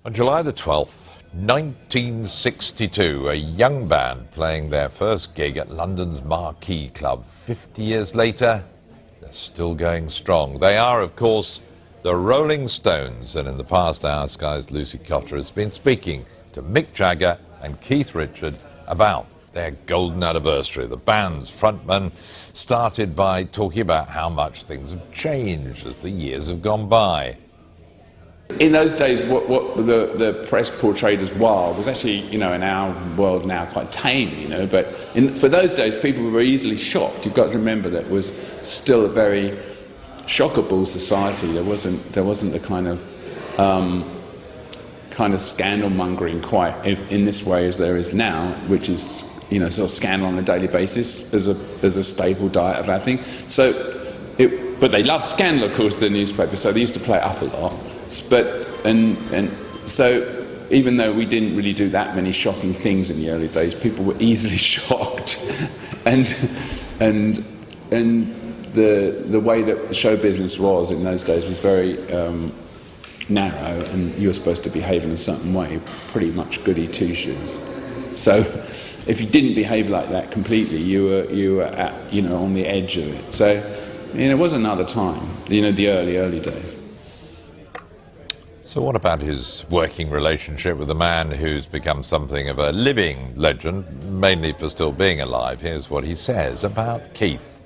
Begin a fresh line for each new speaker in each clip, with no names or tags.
On July the 12th, 1962, a young band playing their first gig at London's Marquee Club. 50 years later, they're still going strong. They are, of course, the Rolling Stones, and in the past hour, Sky's Lucy Cotter has been speaking to Mick Jagger and Keith Richards about their golden anniversary. The band's frontman started by talking about how much things have changed as the years have gone by.
In those days, what the press portrayed as wild was actually, in our world now quite tame, But for those days, people were easily shocked. You've got to remember that it was still a very shockable society. There wasn't the kind of scandal mongering quite in this way as there is now, which is sort of scandal on a daily basis as a staple diet of our thing. But they loved scandal, of course, the newspaper. So they used to play it up a lot. So even though we didn't really do that many shocking things in the early days, people were easily shocked, and the way that show business was in those days was very narrow, and you were supposed to behave in a certain way, pretty much goody two shoes. So if you didn't behave like that completely, you were at, on the edge of it. So it was another time, the early days.
So what about his working relationship with a man who's become something of a living legend, mainly for still being alive? Here's what he says about Keith.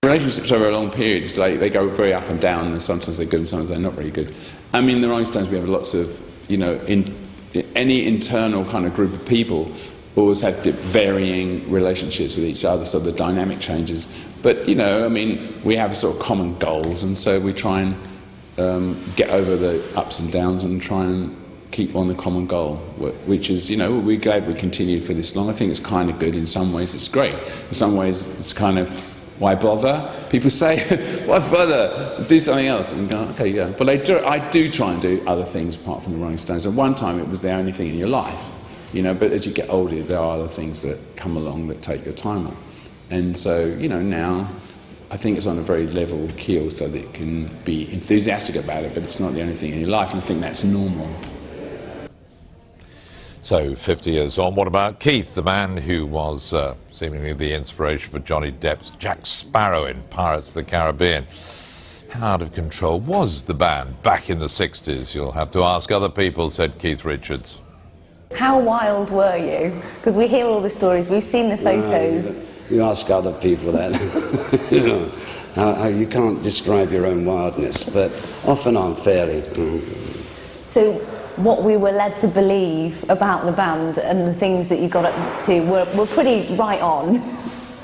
Relationships over a long period, it's like they go very up and down, and sometimes they're good and sometimes they're not very good. I mean, the Rolling Stones, we have lots of, in any internal kind of group of people always have varying relationships with each other, so the dynamic changes. But, we have sort of common goals, and so we try and get over the ups and downs and try and keep on the common goal, which is, we're glad we continued for this long. I think it's kind of good. In some ways it's great. In some ways it's kind of, why bother? People say, why bother? Do something else. And go, okay, yeah. But I do try and do other things apart from the Rolling Stones. At one time it was the only thing in your life, but as you get older there are other things that come along that take your time up. And so, now I think it's on a very level keel so that it can be enthusiastic about it, but it's not the only thing in your life, and I think that's normal.
So, 50 years on, what about Keith, the man who was seemingly the inspiration for Johnny Depp's Jack Sparrow in Pirates of the Caribbean? How out of control was the band back in the 60s? You'll have to ask other people, said Keith Richards.
How wild were you? Because we hear all the stories, we've seen the photos.
You ask other people that. You can't describe your own wildness, but often I'm fairly.
So what we were led to believe about the band and the things that you got up to were pretty right on.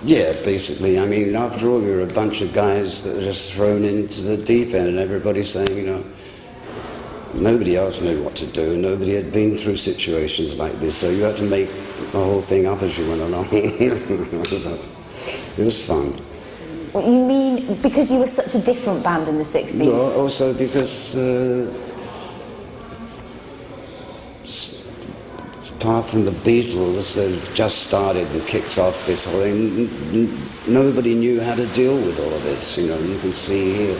Yeah, basically. I mean, after all, we were a bunch of guys that were just thrown into the deep end, and everybody's saying, nobody else knew what to do. Nobody had been through situations like this, so you had to make the whole thing up as you went along. It was fun.
What you mean, because you were such a different band in the 60s?
No, also because apart from the Beatles that just started and kicked off this whole thing, nobody knew how to deal with all of this. You can see here,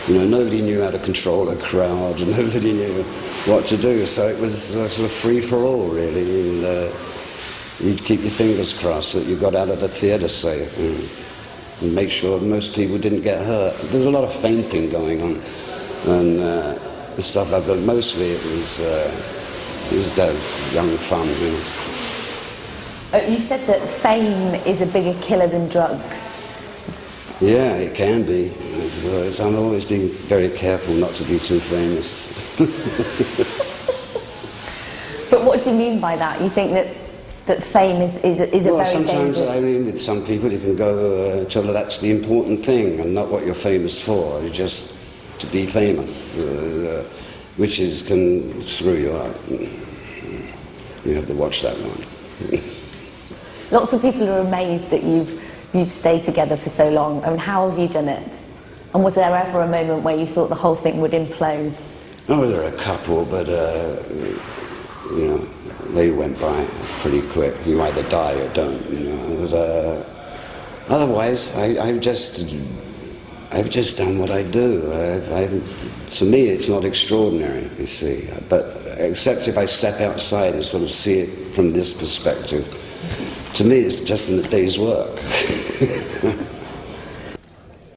nobody knew how to control a crowd, and nobody knew what to do. So it was sort of free for all, really. And you'd keep your fingers crossed that you got out of the theatre safe, and make sure most people didn't get hurt. There was a lot of fainting going on, and stuff like that. But mostly it was young fun.
You said that fame is a bigger killer than drugs.
Yeah, it can be. I'm always being very careful not to be too famous.
But what do you mean by that? You think that fame is a very
sometimes,
dangerous...
with some people you can go, that's the important thing and not what you're famous for. You're just to be famous, which can screw you up. You have to watch that one.
Lots of people are amazed that you've stayed together for so long. I mean, how have you done it? And was there ever a moment where you thought the whole thing would implode?
Oh, there are a couple, but they went by pretty quick. You either die or don't. But, otherwise, I just I've just done what I do. I haven't, to me, it's not extraordinary, you see. But except if I step outside and sort of see it from this perspective, to me, it's just a day's work.